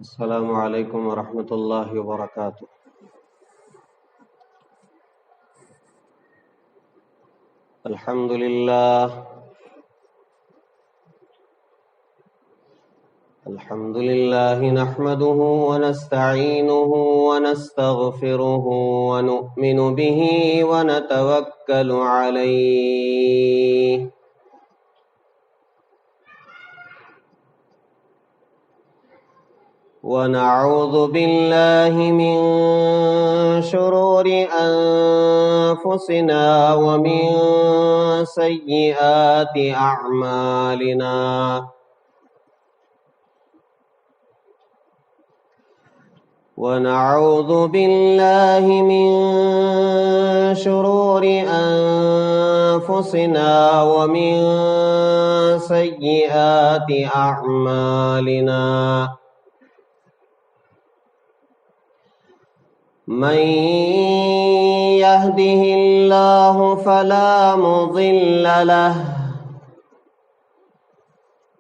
السلام علیکم ورحمۃ اللہ وبرکاتہ۔ الحمد للہ نحمده ونستعینه ونستغفره ونؤمن به ونتوکل علیہ ونعوذ باللہ من شرور انفسنا ومن سیئات اعمالنا ونعوذ باللہ من شرور انفسنا ومن سیئات اعمالنا من يهده الله فلا مضل له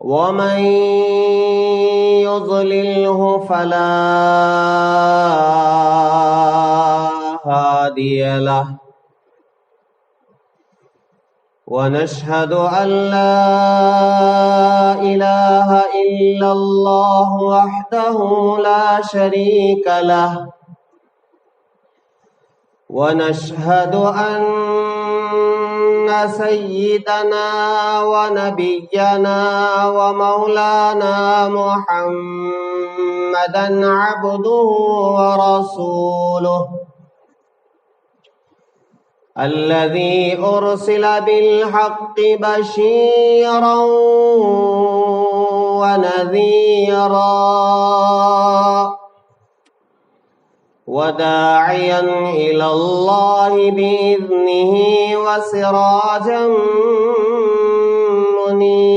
ومن يضلله فلا هادي له ونشهد أن لا إله إلا الله وحده لا شريك له ونشهد أن سيدنا ونبينا ومولانا محمدا عبده ورسوله الذي أرسل بالحق بشيرا ونذيرا وداعيا إلى الله بإذنه وسراجا منيرا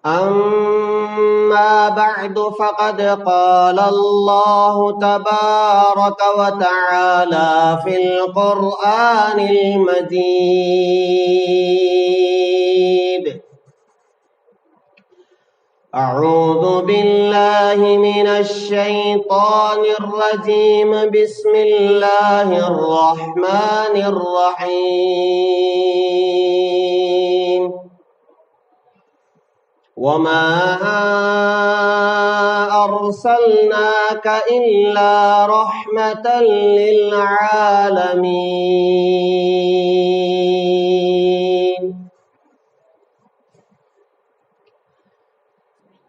أما بعد فقد قال الله تبارك وتعالى في القرآن المجيد أعوذ بالله من الشيطان الرجيم بسم الله الرحمن الرحيم وما أرسلناك إلا رحمة للعالمين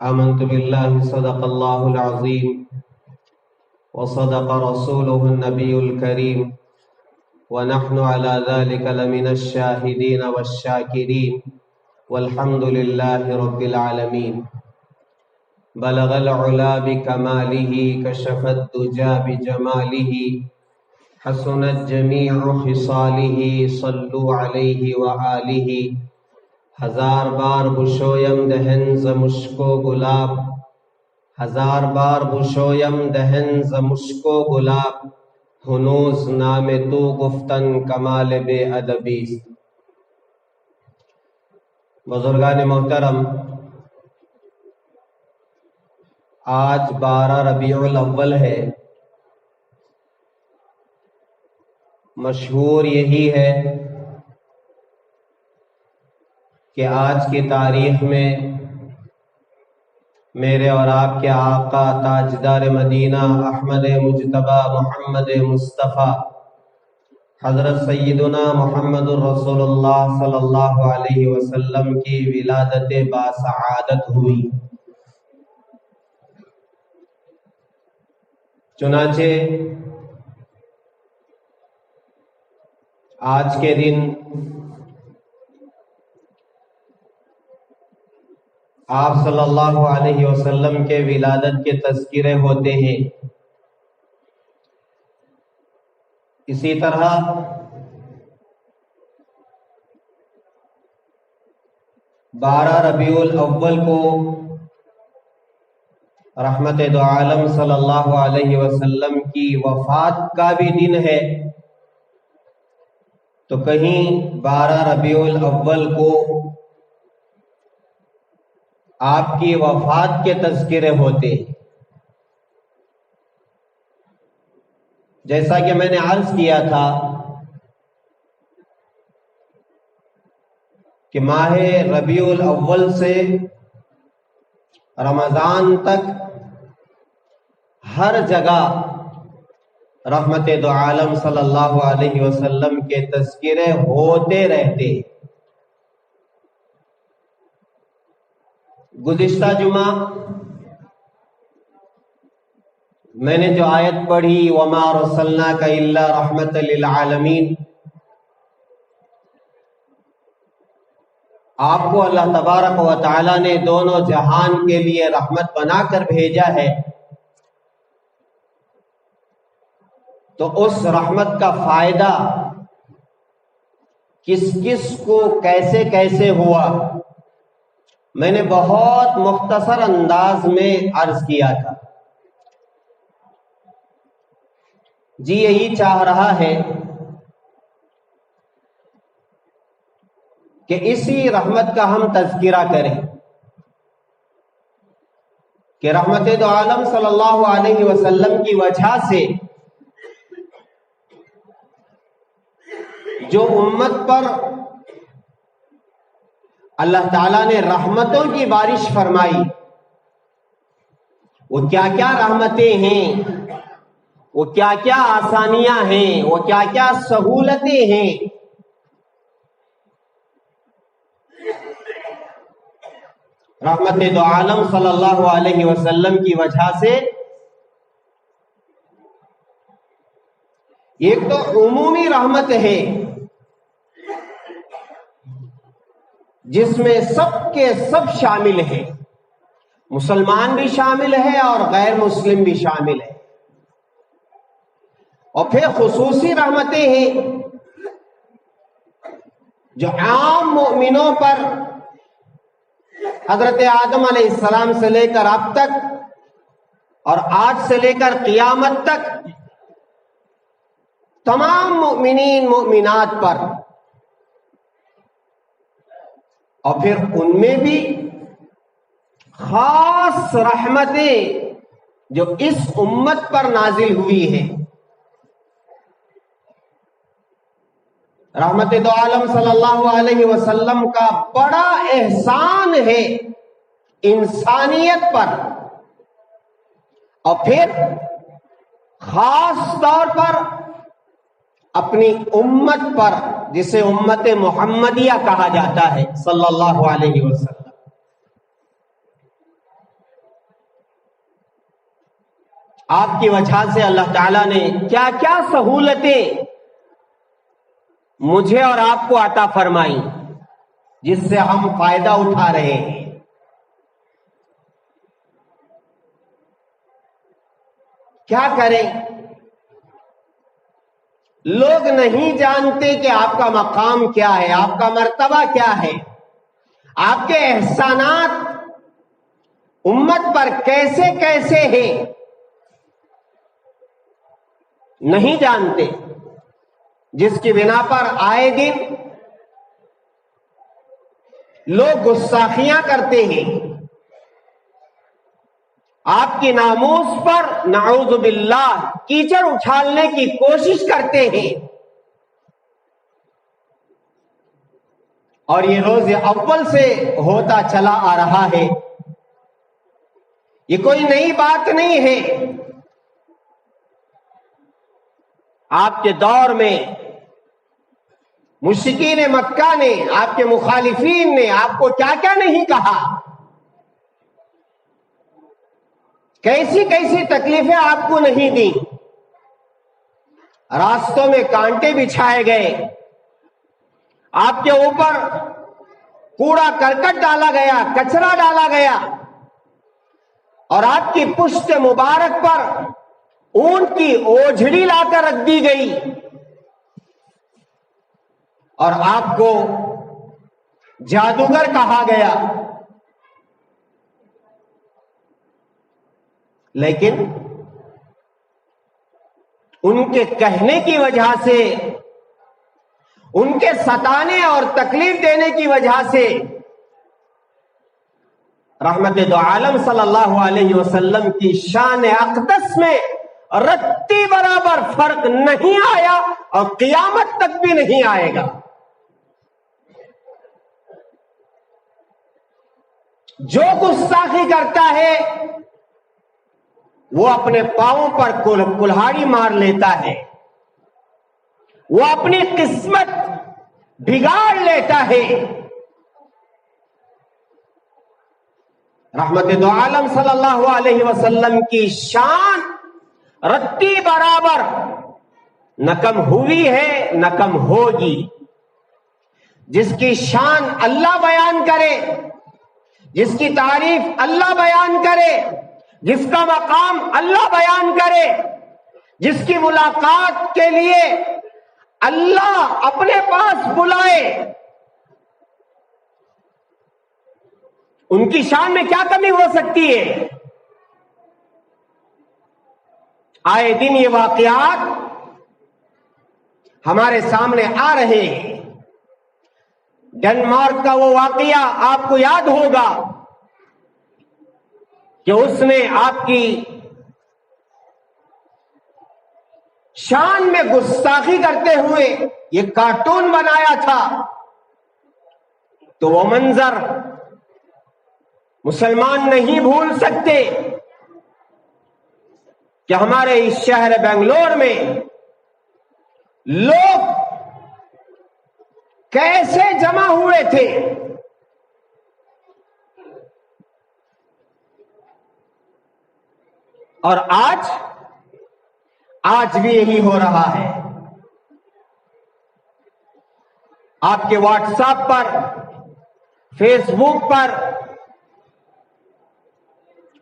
آمنت بالله صدق الله العظيم وصدق رسوله النبي الكريم ونحن على ذلك لمن الشاهدين والشاكرين والحمد لله رب العالمين بلغ العلا بكماله كشف الدجى بجماله حسنت جميع خصاله صلوا عليه وآله ہزار بار بشویم دہن ز مشک و گلاب ہزار بار بشویم دہن ز مشک و گلاب ہنوز نام تو گفتن کمال بے ادبی۔ بزرگان محترم، آج 12 ربیع الاول ہے۔ مشہور یہی ہے کہ آج کی تاریخ میں میرے اور آپ کے آقا تاجدار مدینہ احمد مجتبی محمد مصطفیٰ حضرت سیدنا محمد الرسول اللہ صلی اللہ علیہ وسلم کی ولادت باسعادت ہوئی۔ چنانچہ آج کے دن آپ صلی اللہ علیہ وسلم کے ولادت کے تذکرے ہوتے ہیں۔ اسی طرح بارہ ربیع الاول کو رحمت دو عالم صلی اللہ علیہ وسلم کی وفات کا بھی دن ہے، تو کہیں 12 ربیع الاول کو آپ کی وفات کے تذکرے ہوتے. جیسا کہ میں نے عرض کیا تھا کہ ماہ ربیع الاول سے رمضان تک ہر جگہ رحمت دو عالم صلی اللہ علیہ وسلم کے تذکرے ہوتے رہتے. گزشتہ جمعہ میں نے جو آیت پڑھی وَمَا أَرْسَلْنَاكَ إِلَّا رَحْمَةً لِلْعَالَمِينَ، آپ کو اللہ تبارک و تعالی نے دونوں جہان کے لیے رحمت بنا کر بھیجا ہے، تو اس رحمت کا فائدہ کس کس کو کیسے کیسے ہوا میں نے بہت مختصر انداز میں عرض کیا تھا. جی یہی چاہ رہا ہے کہ اسی رحمت کا ہم تذکرہ کریں کہ رحمت دو عالم صلی اللہ علیہ وسلم کی وجہ سے جو امت پر اللہ تعالیٰ نے رحمتوں کی بارش فرمائی، وہ کیا کیا رحمتیں ہیں، وہ کیا کیا آسانیاں ہیں، وہ کیا کیا سہولتیں ہیں. رحمت دو عالم صلی اللہ علیہ وسلم کی وجہ سے ایک تو عمومی رحمت ہے جس میں سب کے سب شامل ہیں، مسلمان بھی شامل ہے اور غیر مسلم بھی شامل ہے. اور پھر خصوصی رحمتیں ہیں جو عام مومنوں پر حضرت آدم علیہ السلام سے لے کر اب تک اور آج سے لے کر قیامت تک تمام مومنین مومنات پر، اور پھر ان میں بھی خاص رحمتیں جو اس امت پر نازل ہوئی ہیں. رحمت دو عالم صلی اللہ علیہ وسلم کا بڑا احسان ہے انسانیت پر، اور پھر خاص طور پر اپنی امت پر جسے امت محمدیہ کہا جاتا ہے صلی اللہ علیہ وسلم. آپ کی وجہ سے اللہ تعالیٰ نے کیا کیا سہولتیں مجھے اور آپ کو عطا فرمائی جس سے ہم فائدہ اٹھا رہے ہیں. کیا کریں؟ لوگ نہیں جانتے کہ آپ کا مقام کیا ہے، آپ کا مرتبہ کیا ہے، آپ کے احسانات امت پر کیسے کیسے ہیں، نہیں جانتے، جس کی بنا پر آئے دن لوگ گستاخیاں کرتے ہیں، آپ کی ناموس پر نعوذ باللہ کیچڑ اچھالنے کی کوشش کرتے ہیں. اور یہ روز اول سے ہوتا چلا آ رہا ہے، یہ کوئی نئی بات نہیں ہے. آپ کے دور میں مشرکین مکہ نے، آپ کے مخالفین نے آپ کو کیا کیا نہیں کہا، کیسی کیسی تکلیفیں آپ کو نہیں دی. راستوں میں کانٹے بچھائے گئے، آپ کے اوپر کوڑا کرکٹ ڈالا گیا، کچرا ڈالا گیا، اور آپ کی پشت مبارک پر اونٹ کی اوجھڑی لا کر رکھ دی گئی، اور آپ کو جادوگر کہا گیا. لیکن ان کے کہنے کی وجہ سے ان کے ستانے اور تکلیف دینے کی وجہ سے رحمت دو عالم صلی اللہ علیہ وسلم کی شان اقدس میں رتی برابر فرق نہیں آیا اور قیامت تک بھی نہیں آئے گا۔ جو گستاخی کرتا ہے وہ اپنے پاؤں پر کلہاڑی مار لیتا ہے، وہ اپنی قسمت بگاڑ لیتا ہے۔ رحمت دو عالم صلی اللہ علیہ وسلم کی شان رتی برابر نہ کم ہوئی ہے نہ کم ہوگی۔ جس کی شان اللہ بیان کرے، جس کی تعریف اللہ بیان کرے، جس کا مقام اللہ بیان کرے، جس کی ملاقات کے لیے اللہ اپنے پاس بلائے، ان کی شان میں کیا کمی ہو سکتی ہے؟ آئے دن یہ واقعات ہمارے سامنے آ رہے ہیں۔ ڈنمارک کا وہ واقعہ آپ کو یاد ہوگا کہ اس نے آپ کی شان میں گستاخی کرتے ہوئے یہ کارٹون بنایا تھا، تو وہ منظر مسلمان نہیں بھول سکتے کہ ہمارے اس شہر بنگلور میں لوگ کیسے جمع ہوئے تھے۔ اور آج بھی یہی ہو رہا ہے۔ آپ کے واٹس ایپ پر، فیس بک پر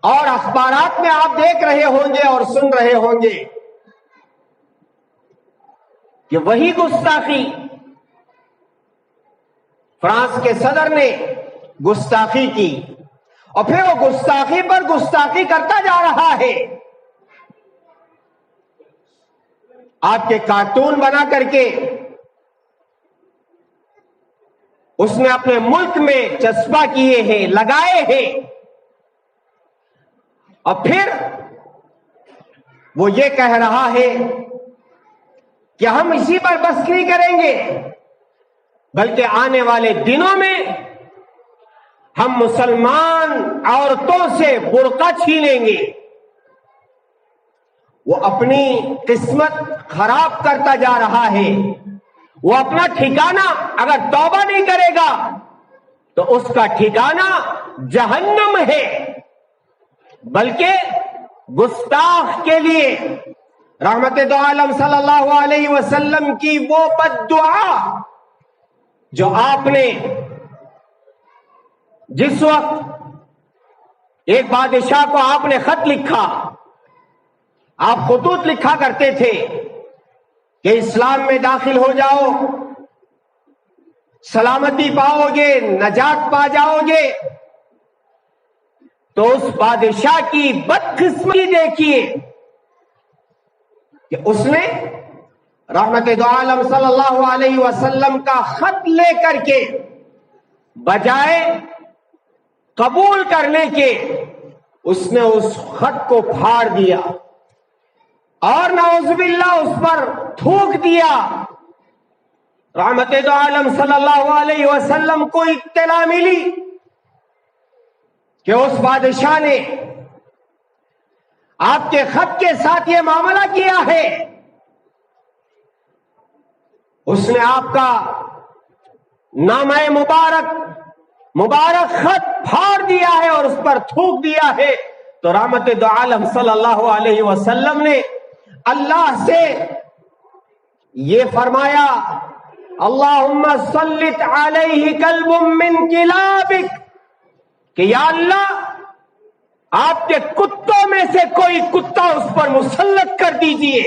اور اخبارات میں آپ دیکھ رہے ہوں گے اور سن رہے ہوں گے کہ وہی گستاخی فرانس کے صدر نے گستاخی کی، اور پھر وہ گستاخی پر گستاخی کرتا جا رہا ہے۔ آپ کے کارٹون بنا کر کے اس نے اپنے ملک میں چسپاں کیے ہیں، لگائے ہیں، اور پھر وہ یہ کہہ رہا ہے کہ ہم اسی پر بس نہیں کریں گے، بلکہ آنے والے دنوں میں ہم مسلمان عورتوں سے برقع چھینیں گے۔ وہ اپنی قسمت خراب کرتا جا رہا ہے۔ وہ اپنا ٹھکانہ اگر توبہ نہیں کرے گا تو اس کا ٹھکانہ جہنم ہے۔ بلکہ گستاخ کے لیے رحمت دو عالم صلی اللہ علیہ وسلم کی وہ بد دعا جو آپ نے جس وقت ایک بادشاہ کو آپ نے خط لکھا، آپ خطوط لکھا کرتے تھے کہ اسلام میں داخل ہو جاؤ، سلامتی پاؤ گے، نجات پا جاؤ گے، تو اس بادشاہ کی بدقسمتی دیکھیے کہ اس نے رحمت دو عالم صلی اللہ علیہ وسلم کا خط لے کر کے بجائے قبول کرنے کے اس نے اس خط کو پھاڑ دیا اور نعوذ باللہ اس پر تھوک دیا۔ رحمت دو عالم صلی اللہ علیہ وسلم کو اطلاع ملی کہ اس بادشاہ نے آپ کے خط کے ساتھ یہ معاملہ کیا ہے، اس نے آپ کا نامہ مبارک خط پھاڑ دیا ہے اور اس پر تھوک دیا ہے۔ تو رحمت دو عالم صلی اللہ علیہ وسلم نے اللہ سے یہ فرمایا، اللہم سلط علیہ کلب من کلابک، کہ یا اللہ آپ کے کتوں میں سے کوئی کتا اس پر مسلط کر دیجئے،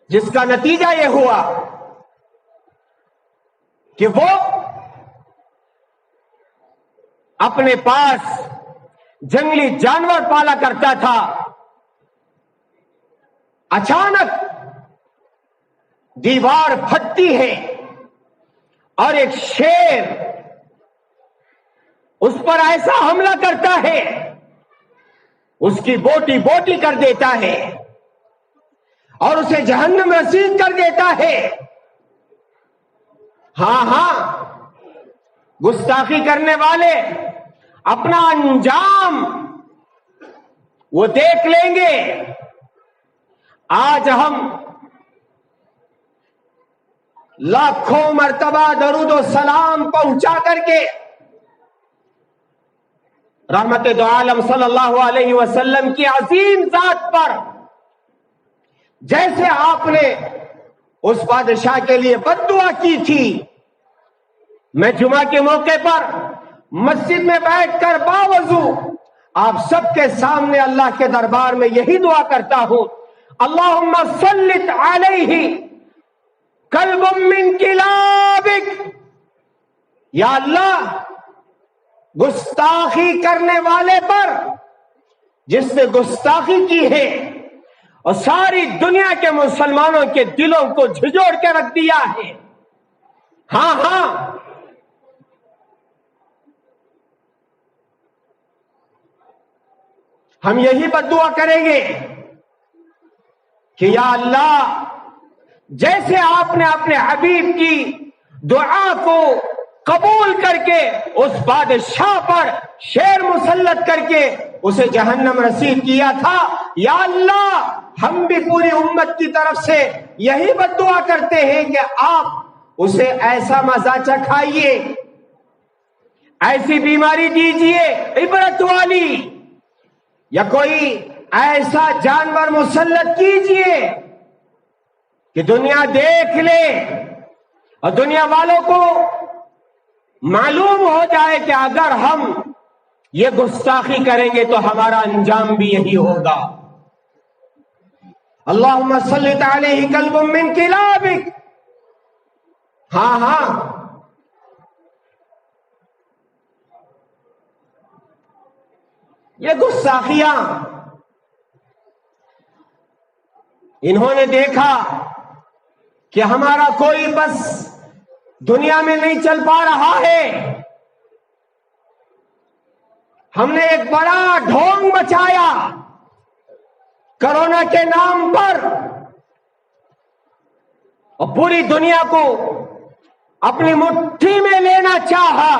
جس کا نتیجہ یہ ہوا کہ وہ اپنے پاس جنگلی جانور پالا کرتا تھا، اچانک دیوار پھٹتی ہے اور ایک شیر اس پر ایسا حملہ کرتا ہے، اس کی بوٹی بوٹی کر دیتا ہے اور اسے جہنم رسید کر دیتا ہے۔ ہاں گستاخی کرنے والے اپنا انجام وہ دیکھ لیں گے۔ آج ہم لاکھوں مرتبہ درود و سلام پہنچا کر کے رحمت دو عالم صلی اللہ علیہ وسلم کی عظیم ذات پر، جیسے آپ نے اس بادشاہ کے لیے بد دعا کی تھی، میں جمعہ کے موقع پر مسجد میں بیٹھ کر باوضو آپ سب کے سامنے اللہ کے دربار میں یہی دعا کرتا ہوں، اللہم سلط علیہ کلب من کلابک، یا اللہ گستاخی کرنے والے پر جس نے گستاخی کی ہے اور ساری دنیا کے مسلمانوں کے دلوں کو جھجوڑ کے رکھ دیا ہے، ہاں ہم یہی بد دعا کریں گے کہ یا اللہ جیسے آپ نے اپنے حبیب کی دعا کو قبول کر کے اس بادشاہ پر شیر مسلط کر کے اسے جہنم رسید کیا تھا، یا اللہ ہم بھی پوری امت کی طرف سے یہی بد دعا کرتے ہیں کہ آپ اسے ایسا مزہ چکھائیے، ایسی بیماری دیجئے عبرت والی، یا کوئی ایسا جانور مسلط کیجئے کہ دنیا دیکھ لے اور دنیا والوں کو معلوم ہو جائے کہ اگر ہم یہ گستاخی کریں گے تو ہمارا انجام بھی یہی ہوگا۔ اللہم سلط علیہ کلب من کلابک، ہاں یہ گستاخیاں انہوں نے دیکھا کہ ہمارا کوئی بس دنیا میں نہیں چل پا رہا ہے، ہم نے ایک بڑا ڈھونگ مچایا کرونا کے نام پر اور پوری دنیا کو اپنی مٹھی میں لینا چاہا،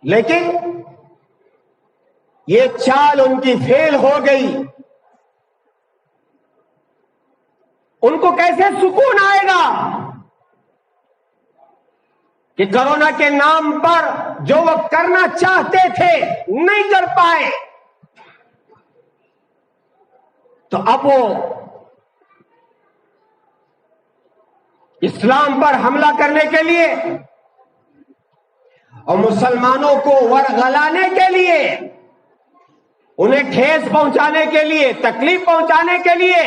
لیکن یہ چال ان کی فیل ہو گئی۔ ان کو کیسے سکون آئے گا کہ کرونا کے نام پر جو وہ کرنا چاہتے تھے نہیں کر پائے، تو اب وہ اسلام پر حملہ کرنے کے لیے اور مسلمانوں کو ورغلانے کے لیے، انہیں ٹھیس پہنچانے کے لیے، تکلیف پہنچانے کے لیے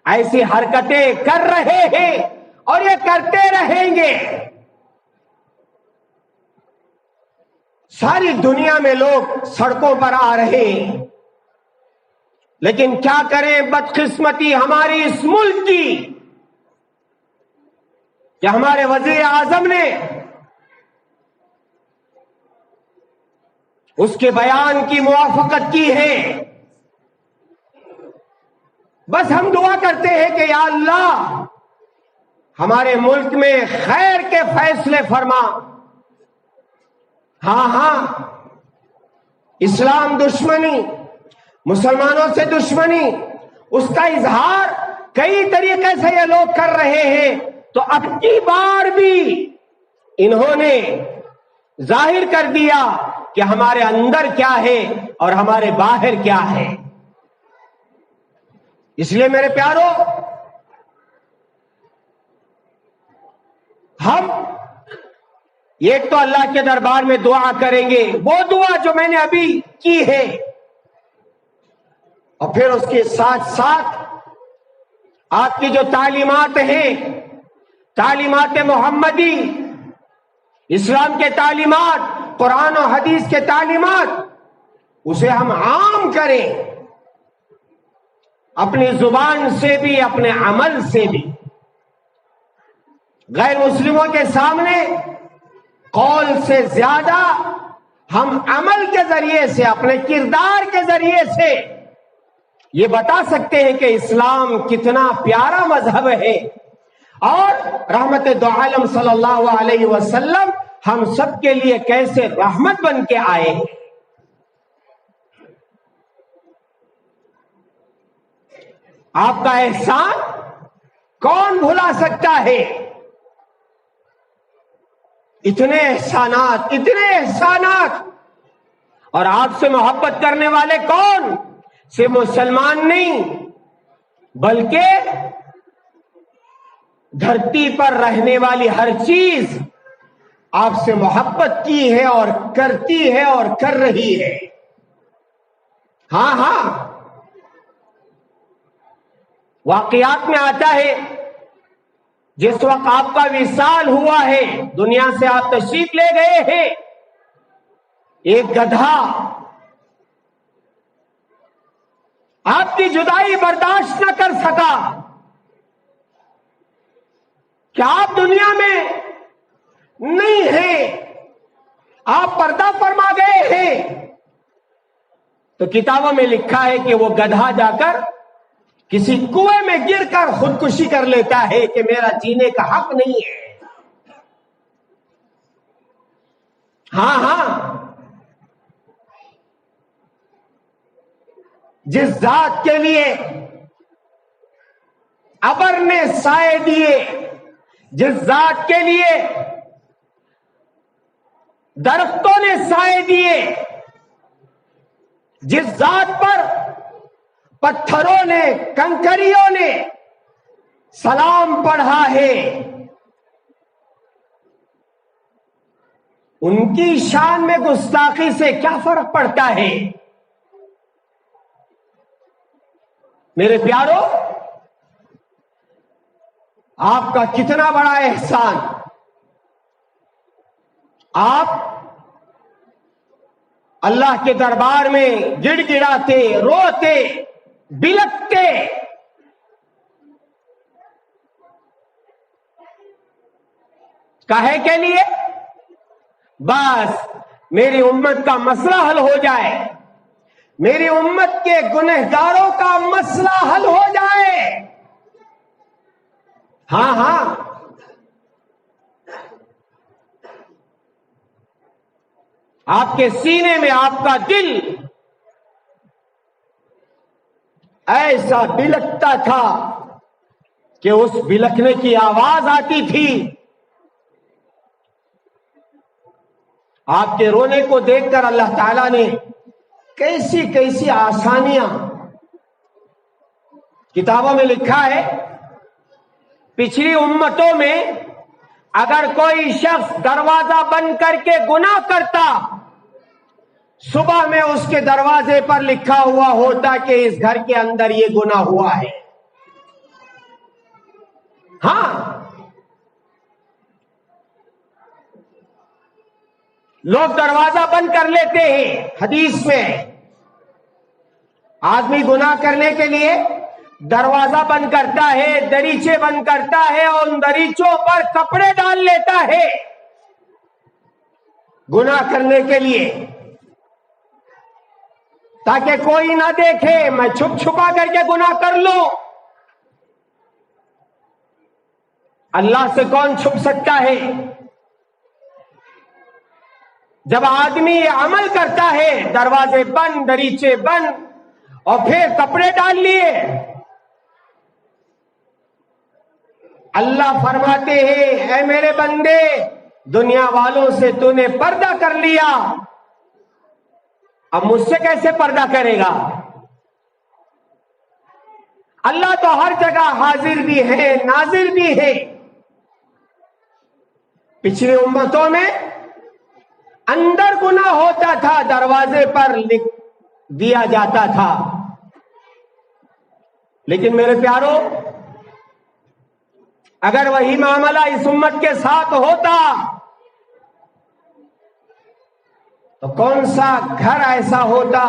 ایسی حرکتیں کر رہے ہیں اور یہ کرتے رہیں گے۔ ساری دنیا میں لوگ سڑکوں پر آ رہے ہیں، لیکن کیا کریں، بدقسمتی ہماری اس ملک کی کہ ہمارے وزیر اعظم نے اس کے بیان کی موافقت کی ہے۔ بس ہم دعا کرتے ہیں کہ یا اللہ ہمارے ملک میں خیر کے فیصلے فرما۔ ہاں اسلام دشمنی، مسلمانوں سے دشمنی، اس کا اظہار کئی طریقے سے یہ لوگ کر رہے ہیں، تو اب کی بار بھی انہوں نے ظاہر کر دیا کہ ہمارے اندر کیا ہے اور ہمارے باہر کیا ہے۔ اس لیے میرے پیارو، ہم ایک تو اللہ کے دربار میں دعا کریں گے، وہ دعا جو میں نے ابھی کی ہے، اور پھر اس کے ساتھ ساتھ آپ کی جو تعلیمات ہیں، تعلیمات محمدی، اسلام کے تعلیمات، قرآن و حدیث کے تعلیمات، اسے ہم عام کریں۔ اپنی زبان سے بھی اپنے عمل سے بھی. غیر مسلموں کے سامنے قول سے زیادہ ہم عمل کے ذریعے سے، اپنے کردار کے ذریعے سے یہ بتا سکتے ہیں کہ اسلام کتنا پیارا مذہب ہے اور رحمت دو عالم صلی اللہ علیہ وسلم ہم سب کے لیے کیسے رحمت بن کے آئے ہیں. آپ کا احسان کون بھلا سکتا ہے؟ اتنے احسانات، اتنے احسانات، اور آپ سے محبت کرنے والے کون؟ صرف مسلمان نہیں بلکہ دھرتی پر رہنے والی ہر چیز آپ سے محبت کی ہے اور کرتی ہے اور کر رہی ہے. ہاں ہاں، واقعات میں آتا ہے جس وقت آپ کا وصال ہوا ہے، دنیا سے آپ تشریف لے گئے ہیں، ایک گدھا آپ کی جدائی برداشت نہ کر سکا. کیا آپ دنیا میں نہیں ہیں، آپ پردہ فرما گئے ہیں؟ تو کتابوں میں لکھا ہے کہ وہ گدھا جا کر کسی کنویں میں گر کر خودکشی کر لیتا ہے کہ میرا جینے کا حق نہیں ہے. ہاں ہاں، جس ذات کے لیے ابر نے سائے دیے، جس ذات کے لیے درختوں نے سائے دیے، جس ذات پر پتھروں نے، کنکریوں نے سلام پڑھا ہے، ان کی شان میں گستاخی سے کیا فرق پڑتا ہے؟ میرے پیارو، آپ کا کتنا بڑا احسان. آپ اللہ کے دربار میں گڑ گڑاتے، روتے، بلکتے، کاہے کے لیے؟ بس میری امت کا مسئلہ حل ہو جائے، میری امت کے گنہگاروں کا مسئلہ حل ہو جائے. ہاں ہاں، آپ کے سینے میں آپ کا دل ایسا بلکتا تھا کہ اس بلکنے کی آواز آتی تھی. آپ کے رونے کو دیکھ کر اللہ تعالیٰ نے کیسی کیسی آسانیاں، کتابوں میں لکھا ہے پچھلی امتوں میں اگر کوئی شخص دروازہ بند کر کے گناہ کرتا، صبح میں اس کے دروازے پر لکھا ہوا ہوتا کہ اس گھر کے اندر یہ گناہ ہوا ہے. ہاں، لوگ دروازہ بند کر لیتے ہیں. حدیث میں آدمی گناہ کرنے کے لیے دروازہ بند کرتا ہے، دریچے بند کرتا ہے اور ان دریچوں پر کپڑے ڈال لیتا ہے گناہ کرنے کے لیے، تاکہ کوئی نہ دیکھے، میں چھپ چھپا کر کے گناہ کر لوں. اللہ سے کون چھپ سکتا ہے؟ جب آدمی عمل کرتا ہے، دروازے بند، دریچے بند اور پھر کپڑے ڈال لیے، اللہ فرماتے ہیں اے میرے بندے، دنیا والوں سے تو نے پردہ کر لیا، اب مجھ سے کیسے پردہ کرے گا؟ اللہ تو ہر جگہ حاضر بھی ہے، ناظر بھی ہے. پچھلی امتوں میں اندر گناہ ہوتا تھا، دروازے پر لکھ دیا جاتا تھا. لیکن میرے پیارو، اگر وہی معاملہ اس امت کے ساتھ ہوتا تو کون سا گھر ایسا ہوتا؟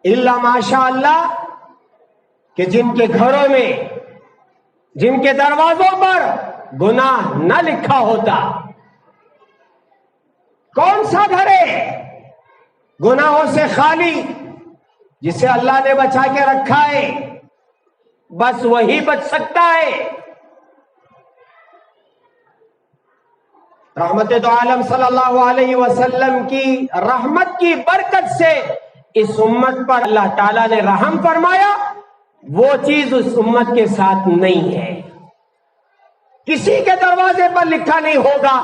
الا ماشاء اللہ کہ جن کے گھروں میں، جن کے دروازوں پر گناہ نہ لکھا ہوتا؟ کون سا گھر ہے گناہوں سے خالی جسے اللہ نے بچا کے رکھا ہے؟ بس وہی بچ سکتا ہے۔ رحمت دو عالم صلی اللہ علیہ وسلم کی رحمت کی برکت سے اس امت پر اللہ تعالیٰ نے رحم فرمایا، وہ چیز اس امت کے ساتھ نہیں ہے۔ کسی کے دروازے پر لکھا نہیں ہوگا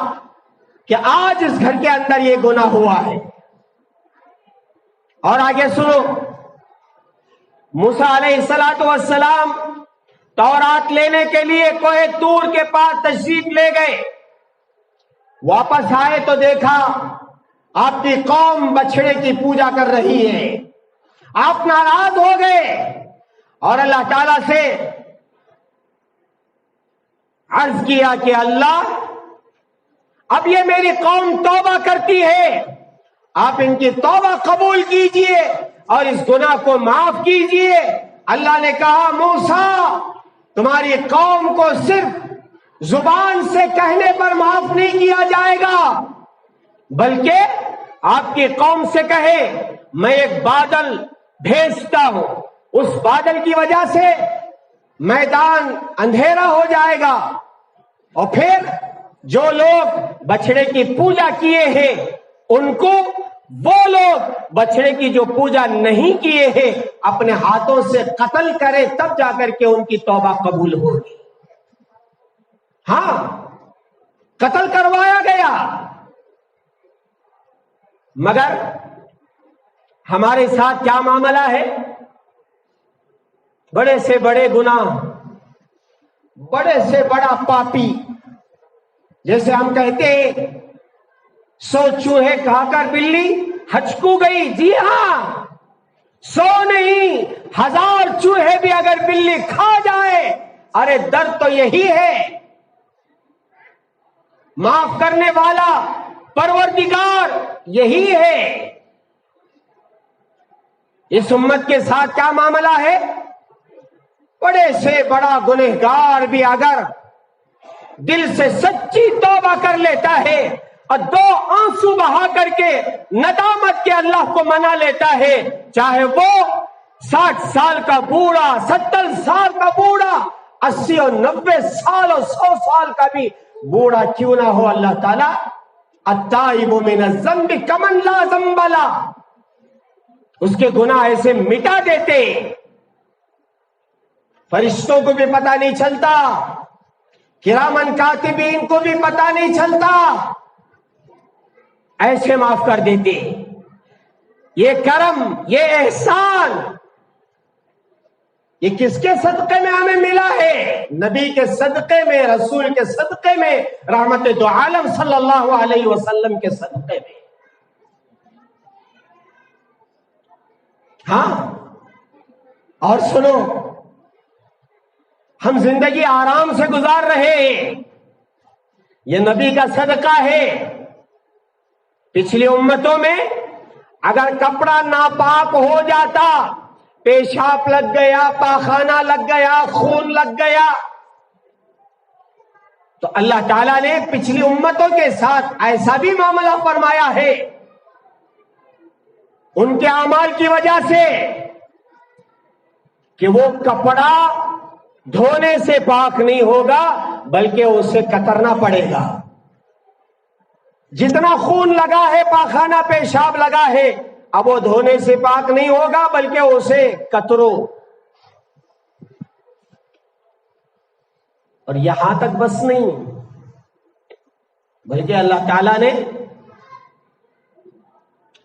کہ آج اس گھر کے اندر یہ گناہ ہوا ہے۔ اور آگے سنو، موسیٰ علیہ السلام تورات لینے کے لیے کوہ طور کے پاس تشریف لے گئے، واپس آئے تو دیکھا آپ کی قوم بچڑے کی پوجا کر رہی ہے۔ آپ ناراض ہو گئے اور اللہ تعالیٰ سے عرض کیا کہ اللہ، اب یہ میری قوم توبہ کرتی ہے، آپ ان کی توبہ قبول کیجئے اور اس گناہ کو معاف کیجئے۔ اللہ نے کہا موسیٰ، تمہاری قوم کو صرف زبان سے کہنے پر معاف نہیں کیا جائے گا، بلکہ آپ کی قوم سے کہے میں ایک بادل بھیجتا ہوں، اس بادل کی وجہ سے میدان اندھیرا ہو جائے گا، اور پھر جو لوگ بچڑے کی پوجا کیے ہیں ان کو وہ لوگ بچڑے کی جو پوجا نہیں کیے ہیں اپنے ہاتھوں سے قتل کرے، تب جا کر کے ان کی توبہ قبول ہوگی۔ ہاں، قتل کروایا گیا، مگر ہمارے ساتھ کیا معاملہ ہے؟ بڑے سے بڑے گناہ، بڑے سے بڑا پاپی، جیسے ہم کہتے ہیں 100 چوہے کھا کر بلی ہچکو گئی۔ جی ہاں، 100 نہیں، 1000 چوہے بھی اگر بلی کھا جائے، ارے درد تو یہی ہے۔ معاف کرنے والا پروردگار یہی ہے۔ اس امت کے ساتھ کیا معاملہ ہے؟ بڑے سے بڑا گنہگار بھی اگر دل سے سچی توبہ کر لیتا ہے اور 2 آنسو بہا کر کے ندامت کے اللہ کو منا لیتا ہے، چاہے وہ 60 سال کا بوڑھا، 70 سال کا بوڑھا، 80 اور 90 سال اور 100 سال کا بھی بوڑھا کیوں نہ ہو، اللہ تعالیٰ التائب من الذنب کمن لا ذنب لہ، اس کے گناہ ایسے مٹا دیتے، فرشتوں کو بھی پتہ نہیں چلتا، کرامن کاتبین کو بھی پتہ نہیں چلتا، ایسے معاف کر دیتے۔ یہ کرم، یہ احسان، یہ کس کے صدقے میں ہمیں ملا ہے؟ نبی کے صدقے میں، رسول کے صدقے میں، رحمت دو عالم صلی اللہ علیہ وسلم کے صدقے میں۔ ہاں، اور سنو، ہم زندگی آرام سے گزار رہے ہیں، یہ نبی کا صدقہ ہے۔ پچھلی امتوں میں اگر کپڑا ناپاک ہو جاتا، پیشاب لگ گیا، پاخانہ لگ گیا، خون لگ گیا، تو اللہ تعالیٰ نے پچھلی امتوں کے ساتھ ایسا بھی معاملہ فرمایا ہے، ان کے اعمال کی وجہ سے، کہ وہ کپڑا دھونے سے پاک نہیں ہوگا بلکہ اسے کترنا پڑے گا۔ جتنا خون لگا ہے، پاخانہ پیشاب لگا ہے، اب وہ دھونے سے پاک نہیں ہوگا بلکہ اسے کترو۔ اور یہاں تک بس نہیں، بلکہ اللہ تعالیٰ نے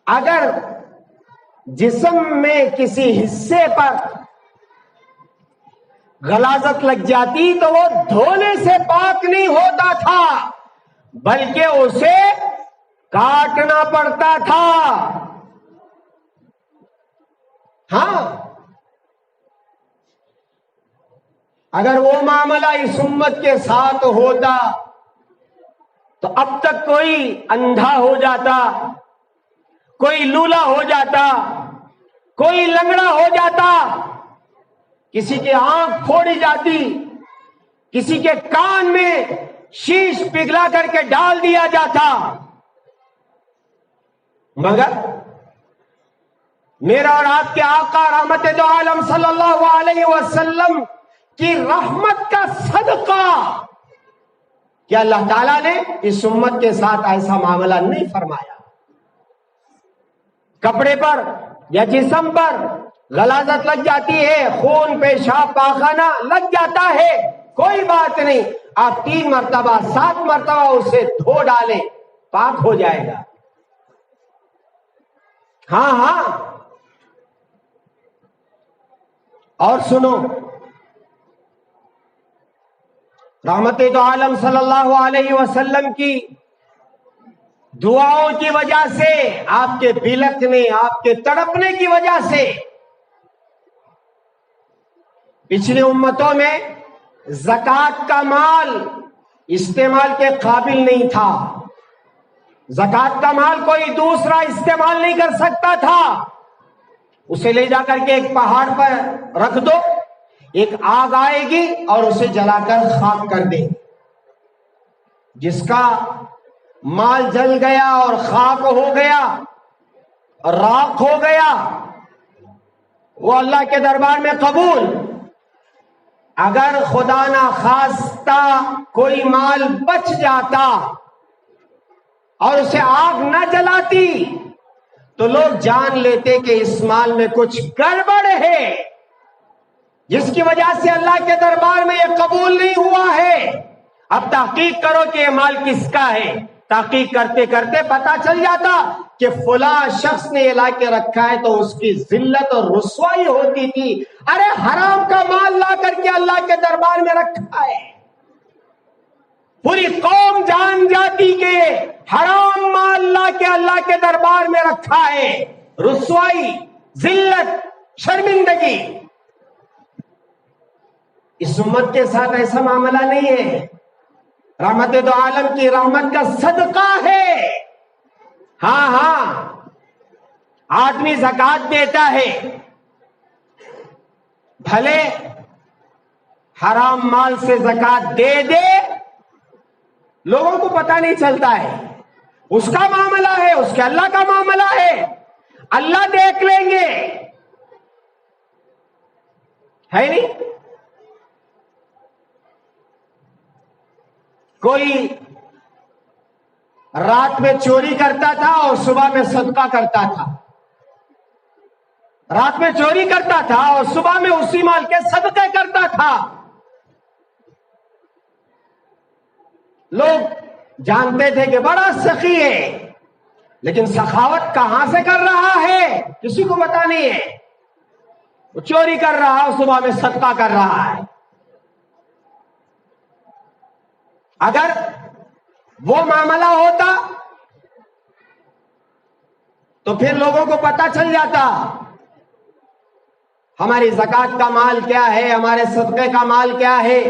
اگر جسم میں کسی حصے پر غلاظت لگ جاتی تو وہ دھونے سے پاک نہیں ہوتا تھا بلکہ اسے کاٹنا پڑتا تھا۔ ہاں، اگر وہ معاملہ اس امت کے ساتھ ہوتا تو اب تک کوئی اندھا ہو جاتا، کوئی لولا ہو جاتا، کوئی لنگڑا ہو جاتا، کسی کی آنکھ پھوڑی جاتی، کسی کے کان میں شیش پگھلا کر کے ڈال دیا جاتا، مگر میرا اور آپ کے آقا رحمت دو عالم صلی اللہ علیہ وسلم کی رحمت کا صدقہ کہ اللہ تعالیٰ نے اس امت کے ساتھ ایسا معاملہ نہیں فرمایا۔ کپڑے پر یا جسم پر غلاظت لگ جاتی ہے، خون پیشاب پاخانہ لگ جاتا ہے، کوئی بات نہیں، آپ 3 مرتبہ 7 مرتبہ اسے دھو ڈالیں، پاک ہو جائے گا۔ ہاں اور سنو، رحمت دو عالم صلی اللہ علیہ وسلم کی دعاؤں کی وجہ سے، آپ کے بلکنے، آپ کے تڑپنے کی وجہ سے پچھلی امتوں میں زکوٰۃ کا مال استعمال کے قابل نہیں تھا، زکوٰۃ کا مال کوئی دوسرا استعمال نہیں کر سکتا تھا۔ اسے لے جا کر کے ایک پہاڑ پر رکھ دو، ایک آگ آئے گی اور اسے جلا کر خاک کر دے، جس کا مال جل گیا اور خاک ہو گیا، راکھ ہو گیا، وہ اللہ کے دربار میں قبول۔ اگر خدا نہ خواستہ کوئی مال بچ جاتا اور اسے آگ نہ جلاتی تو لوگ جان لیتے کہ اس مال میں کچھ گڑبڑ ہے، جس کی وجہ سے اللہ کے دربار میں یہ قبول نہیں ہوا ہے۔ اب تحقیق کرو کہ یہ مال کس کا ہے، تحقیق کرتے کرتے پتا چل جاتا کہ فلاں شخص نے یہ لا کے رکھا ہے، تو اس کی ذلت اور رسوائی ہوتی تھی۔ ارے حرام کا مال لا کر کے اللہ کے دربار میں رکھا ہے، پوری قوم جان جاتی کہ حرام مال لا کے اللہ کے دربار میں رکھا ہے، رسوائی، ذلت، شرمندگی۔ اس امت کے ساتھ ایسا معاملہ نہیں ہے، رحمت دو عالم کی رحمت کا صدقہ ہے۔ ہاں آدمی زکوٰۃ دیتا ہے، بھلے حرام مال سے زکوٰۃ دے دے، لوگوں کو پتہ نہیں چلتا ہے، اس کا معاملہ ہے، اس کے اللہ کا معاملہ ہے، اللہ دیکھ لیں گے، ہے نہیں؟ کوئی رات میں چوری کرتا تھا اور صبح میں صدقہ کرتا تھا، رات میں چوری کرتا تھا اور صبح میں اسی مال کے صدقے کرتا تھا۔ لوگ جانتے تھے کہ بڑا سخی ہے، لیکن سخاوت کہاں سے کر رہا ہے کسی کو پتا نہیں ہے، وہ چوری کر رہا ہے، صبح میں صدقہ کر رہا ہے۔ اگر وہ معاملہ ہوتا تو پھر لوگوں کو پتا چل جاتا ہماری زکوٰۃ کا مال کیا ہے، ہمارے صدقے کا مال کیا ہے۔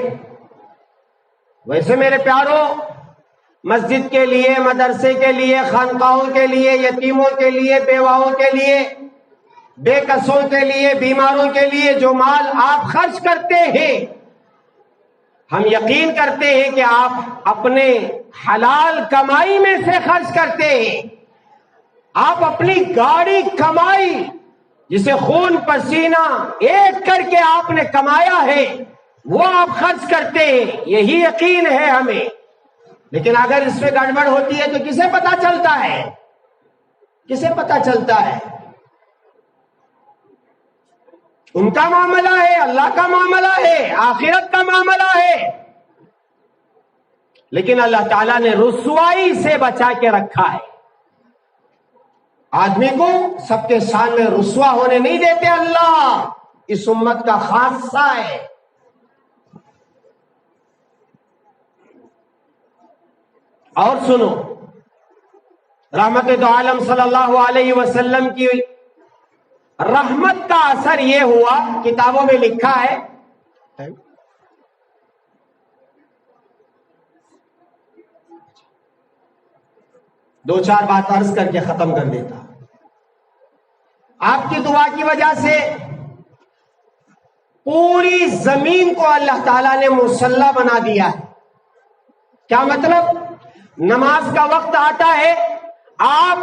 ویسے میرے پیاروں، مسجد کے لیے، مدرسے کے لیے، خانقاہوں کے لیے، یتیموں کے لیے، بیواؤں کے لیے، بے کسوں کے لیے، بیماروں کے لیے جو مال آپ خرچ کرتے ہیں، ہم یقین کرتے ہیں کہ آپ اپنے حلال کمائی میں سے خرچ کرتے ہیں۔ آپ اپنی گاڑی کمائی، جسے خون پسینہ ایک کر کے آپ نے کمایا ہے، وہ آپ خرچ کرتے ہیں، یہی یقین ہے ہمیں۔ لیکن اگر اس میں گڑبڑ ہوتی ہے تو کسے پتا چلتا ہے؟ کسے پتا چلتا ہے؟ ان کا معاملہ ہے، اللہ کا معاملہ ہے، آخرت کا معاملہ ہے۔ لیکن اللہ تعالیٰ نے رسوائی سے بچا کے رکھا ہے۔ آدمی کو سب کے سامنے رسوا ہونے نہیں دیتے اللہ، اس امت کا خاصہ ہے۔ اور سنو، رحمت دو عالم صلی اللہ علیہ وسلم کی رحمت کا اثر یہ ہوا، کتابوں میں لکھا ہے، دو چار بات عرض کر کے ختم کر دیتا۔ آپ کی دعا کی وجہ سے پوری زمین کو اللہ تعالیٰ نے مصلی بنا دیا ہے. کیا مطلب؟ نماز کا وقت آتا ہے، آپ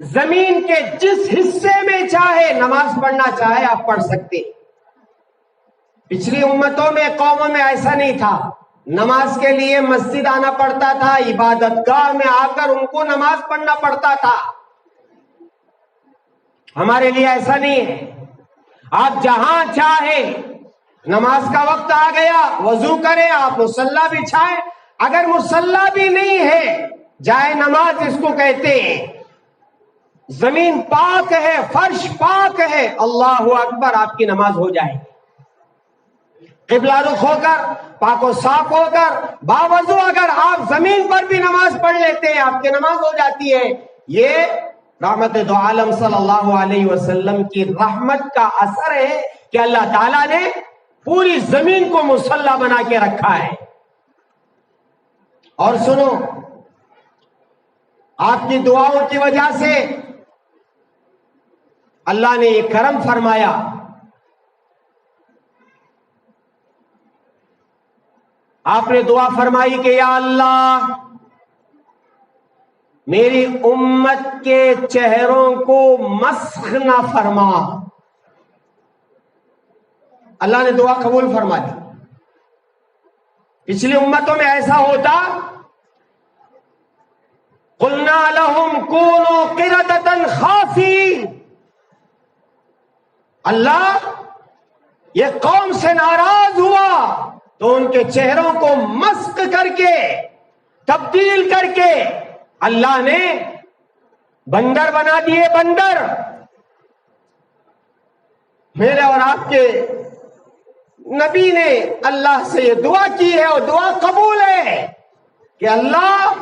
زمین کے جس حصے میں چاہے نماز پڑھنا چاہے آپ پڑھ سکتے. پچھلی امتوں میں، قوموں میں ایسا نہیں تھا. نماز کے لیے مسجد آنا پڑتا تھا، عبادت گاہ میں آ کر ان کو نماز پڑھنا پڑتا تھا. ہمارے لیے ایسا نہیں ہے. آپ جہاں چاہے، نماز کا وقت آ گیا، وضو کریں، آپ مصلی بچھائیں. اگر مصلی بھی نہیں ہے، جائے نماز جس کو کہتے ہیں، زمین پاک ہے، فرش پاک ہے، اللہ اکبر، آپ کی نماز ہو جائے. قبلہ رخ ہو کر، پاک و صاف ہو کر، باوضو اگر آپ زمین پر بھی نماز پڑھ لیتے ہیں، آپ کی نماز ہو جاتی ہے. یہ رحمت دو عالم صلی اللہ علیہ وسلم کی رحمت کا اثر ہے کہ اللہ تعالیٰ نے پوری زمین کو مصلی بنا کے رکھا ہے. اور سنو، آپ کی دعاؤں کی وجہ سے اللہ نے یہ کرم فرمایا. آپ نے دعا فرمائی کہ یا اللہ میری امت کے چہروں کو مسخ نہ فرما. اللہ نے دعا قبول فرما دی. پچھلی امتوں میں ایسا ہوتا، قلنا لهم كونوا قردة خاسئين. اللہ یہ قوم سے ناراض ہوا تو ان کے چہروں کو مسخ کر کے، تبدیل کر کے اللہ نے بندر بنا دیے. بندر. میرے اور آپ کے نبی نے اللہ سے یہ دعا کی ہے اور دعا قبول ہے کہ اللہ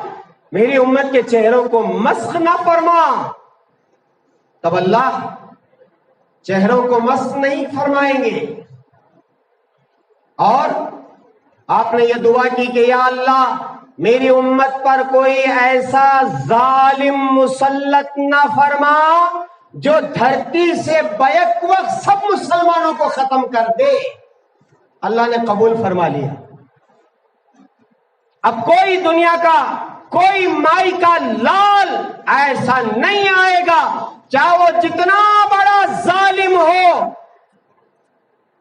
میری امت کے چہروں کو مسخ نہ فرما. تب اللہ چہروں کو مسخ نہیں فرمائیں گے. اور آپ نے یہ دعا کی کہ یا اللہ میری امت پر کوئی ایسا ظالم مسلط نہ فرما جو دھرتی سے بیک وقت سب مسلمانوں کو ختم کر دے. اللہ نے قبول فرما لیا. اب کوئی دنیا کا، کوئی مائی کا لال ایسا نہیں آئے گا، چاہے وہ جتنا بڑا ظالم ہو،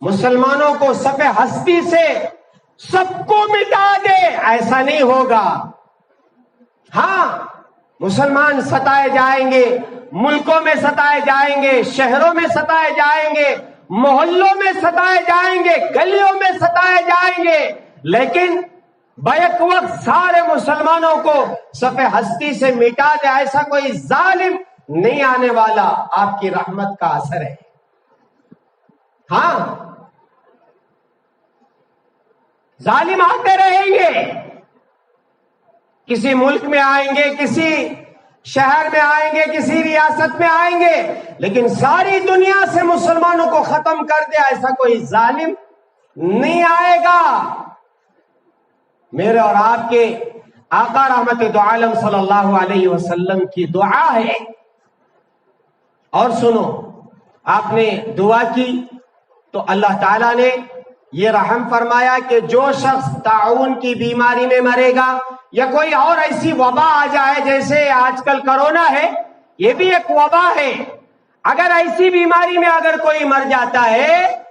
مسلمانوں کو صفحہ ہستی سے سب کو مٹا دے، ایسا نہیں ہوگا. ہاں، مسلمان ستائے جائیں گے، ملکوں میں ستائے جائیں گے، شہروں میں ستائے جائیں گے، محلوں میں ستائے جائیں گے، گلیوں میں ستائے جائیں گے، لیکن بیک وقت سارے مسلمانوں کو صفحہ ہستی سے مٹا دے، ایسا کوئی ظالم نہیں آنے والا. آپ کی رحمت کا اثر ہے. ہاں، ظالم آتے رہیں گے، کسی ملک میں آئیں گے، کسی شہر میں آئیں گے، کسی ریاست میں آئیں گے، لیکن ساری دنیا سے مسلمانوں کو ختم کر دے ایسا کوئی ظالم نہیں آئے گا. میرے اور آپ کے آقا رحمت دو عالم صلی اللہ علیہ وسلم کی دعا ہے. اور سنو، آپ نے دعا کی تو اللہ تعالیٰ نے یہ رحم فرمایا کہ جو شخص طاعون کی بیماری میں مرے گا یا کوئی اور ایسی وبا آ جائے، جیسے آج کل کرونا ہے، یہ بھی ایک وبا ہے. اگر ایسی بیماری میں اگر کوئی مر جاتا ہے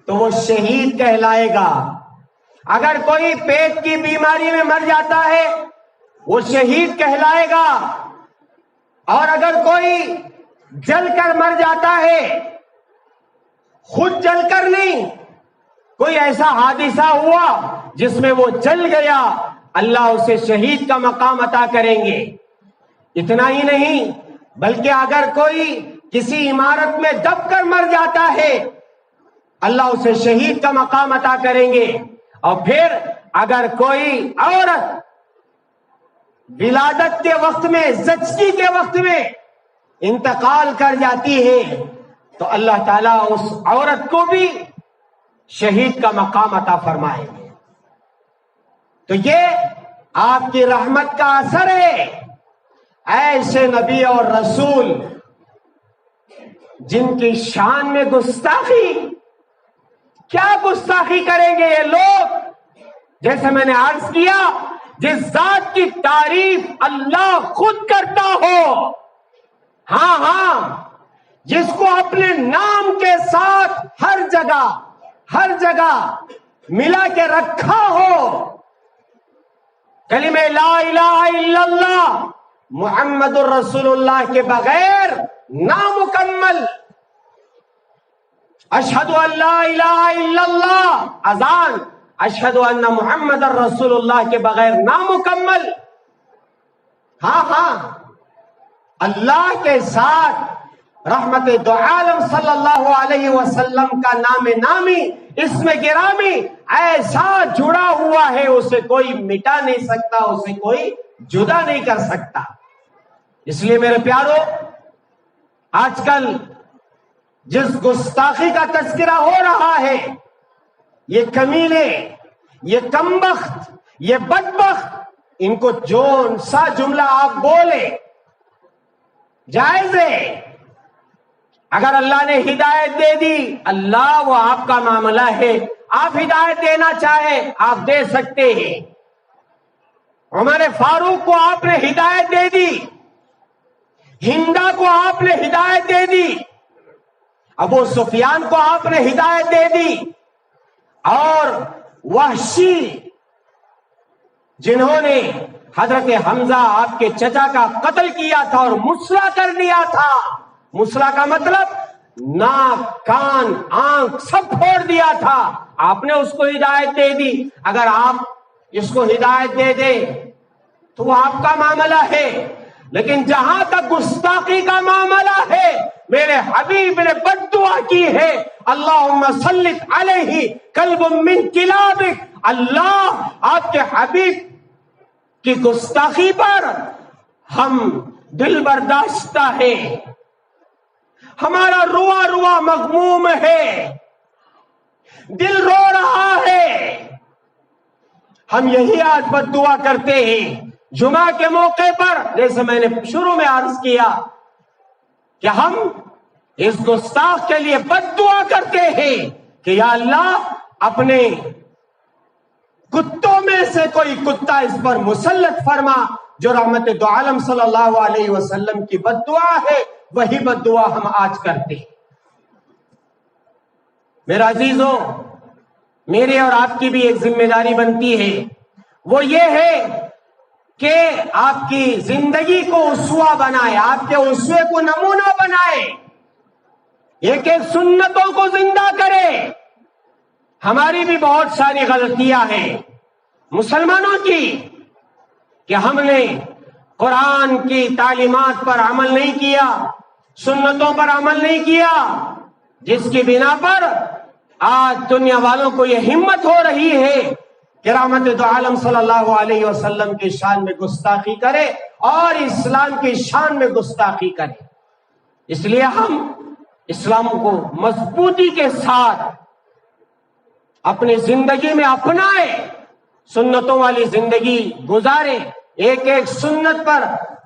تو وہ شہید کہلائے گا. اگر کوئی پیٹ کی بیماری میں مر جاتا ہے وہ شہید کہلائے گا. اور اگر کوئی جل کر مر جاتا ہے، خود جل کر نہیں، کوئی ایسا حادثہ ہوا جس میں وہ جل گیا، اللہ اسے شہید کا مقام عطا کریں گے. اتنا ہی نہیں، بلکہ اگر کوئی کسی عمارت میں دب کر مر جاتا ہے، اللہ اسے شہید کا مقام عطا کریں گے. اور پھر اگر کوئی عورت ولادت کے وقت میں، زچگی کے وقت میں انتقال کر جاتی ہے تو اللہ تعالیٰ اس عورت کو بھی شہید کا مقام عطا فرمائیں گے. تو یہ آپ کی رحمت کا اثر ہے. ایسے نبی اور رسول جن کی شان میں گستاخی، کیا گستاخی کریں گے یہ لوگ؟ جیسے میں نے عرض کیا، جس ذات کی تعریف اللہ خود کرتا ہو، ہاں جس کو اپنے نام کے ساتھ ہر جگہ ملا کے رکھا ہو، کلمہ لا الہ الا اللہ محمد الرسول اللہ کے بغیر نامکمل، اشہد ان لا الہ الا اللہ اذان، اشہد ان محمد الرسول اللہ کے بغیر نامکمل۔ ہاں اللہ کے ساتھ رحمت دو عالم صلی اللہ علیہ وسلم کا نام نامی، اسم گرامی ایسا جڑا ہوا ہے، اسے کوئی مٹا نہیں سکتا، اسے کوئی جدا نہیں کر سکتا۔ اس لیے میرے پیارو، آج کل جس گستاخی کا تذکرہ ہو رہا ہے، یہ کمینے، یہ کمبخت، یہ بدبخت، ان کو جون سا جملہ آپ بولے جائز ہے۔ اگر اللہ نے ہدایت دے دی، اللہ وہ آپ کا معاملہ ہے، آپ ہدایت دینا چاہے آپ دے سکتے ہیں۔ عمر فاروق کو آپ نے ہدایت دے دی، ہندا کو آپ نے ہدایت دے دی، ابو سفیان کو آپ نے ہدایت دے دی، اور وحشی جنہوں نے حضرت حمزہ آپ کے چچا کا قتل کیا تھا اور مسلح کر دیا تھا، مسلح کا مطلب ناک، کان، آنکھ سب پھوڑ دیا تھا، آپ نے اس کو ہدایت دے دی۔ اگر آپ اس کو ہدایت دے دیں تو وہ آپ کا معاملہ ہے، لیکن جہاں تک گستاخی کا معاملہ ہے، میرے حبیب نے بد دعا کی ہے، اللہم سلط علیہ کلب من کلابک، اللہ آپ کے حبیب کی گستاخی پر ہم دل برداشتہ ہے، ہمارا روا روا مغموم ہے، دل رو رہا ہے۔ ہم یہی آج بد دعا کرتے ہیں جمعہ کے موقع پر، جیسے میں نے شروع میں عرض کیا کہ ہم اس گستاخ کے لیے بد دعا کرتے ہیں کہ یا اللہ اپنے کتوں میں سے کوئی کتا اس پر مسلط فرما، جو رحمت دو عالم صلی اللہ علیہ وسلم کی بد دعا ہے، وہی بد دعا ہم آج کرتے ہیں۔ میرا عزیزوں، میرے اور آپ کی بھی ایک ذمہ داری بنتی ہے، وہ یہ ہے کہ آپ کی زندگی کو اسوہ بنائے، آپ کے اسوے کو نمونہ بنائے، ایک ایک سنتوں کو زندہ کرے۔ ہماری بھی بہت ساری غلطیاں ہیں مسلمانوں کی کہ ہم نے قرآن کی تعلیمات پر عمل نہیں کیا، سنتوں پر عمل نہیں کیا، جس کی بنا پر آج دنیا والوں کو یہ ہمت ہو رہی ہے کہ رحمت دو عالم صلی اللہ علیہ وسلم کی شان میں گستاخی کرے اور اسلام کی شان میں گستاخی کرے۔ اس لیے ہم اسلام کو مضبوطی کے ساتھ اپنی زندگی میں اپنائیں، سنتوں والی زندگی گزاریں، ایک ایک سنت پر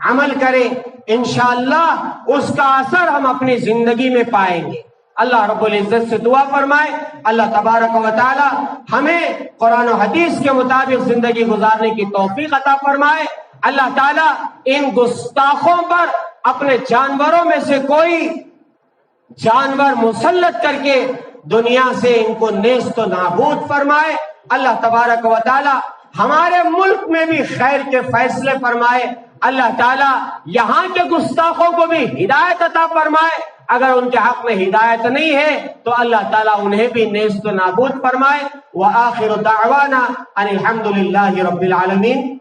عمل کریں، انشاءاللہ اس کا اثر ہم اپنی زندگی میں پائیں گے۔ اللہ رب العزت سے دعا فرمائے اللہ تبارک و تعالی ہمیں قرآن و حدیث کے مطابق زندگی گزارنے کی توفیق عطا فرمائے۔ اللہ تعالی ان گستاخوں پر اپنے جانوروں میں سے کوئی جانور مسلط کر کے دنیا سے ان کو نیست و نابود فرمائے۔ اللہ تبارک و تعالی ہمارے ملک میں بھی خیر کے فیصلے فرمائے۔ اللہ تعالی یہاں کے گستاخوں کو بھی ہدایت عطا فرمائے، اگر ان کے حق میں ہدایت نہیں ہے تو اللہ تعالیٰ انہیں بھی نیست و نابود فرمائے۔ وآخر دعوانا ان الحمد للہ رب العالمین۔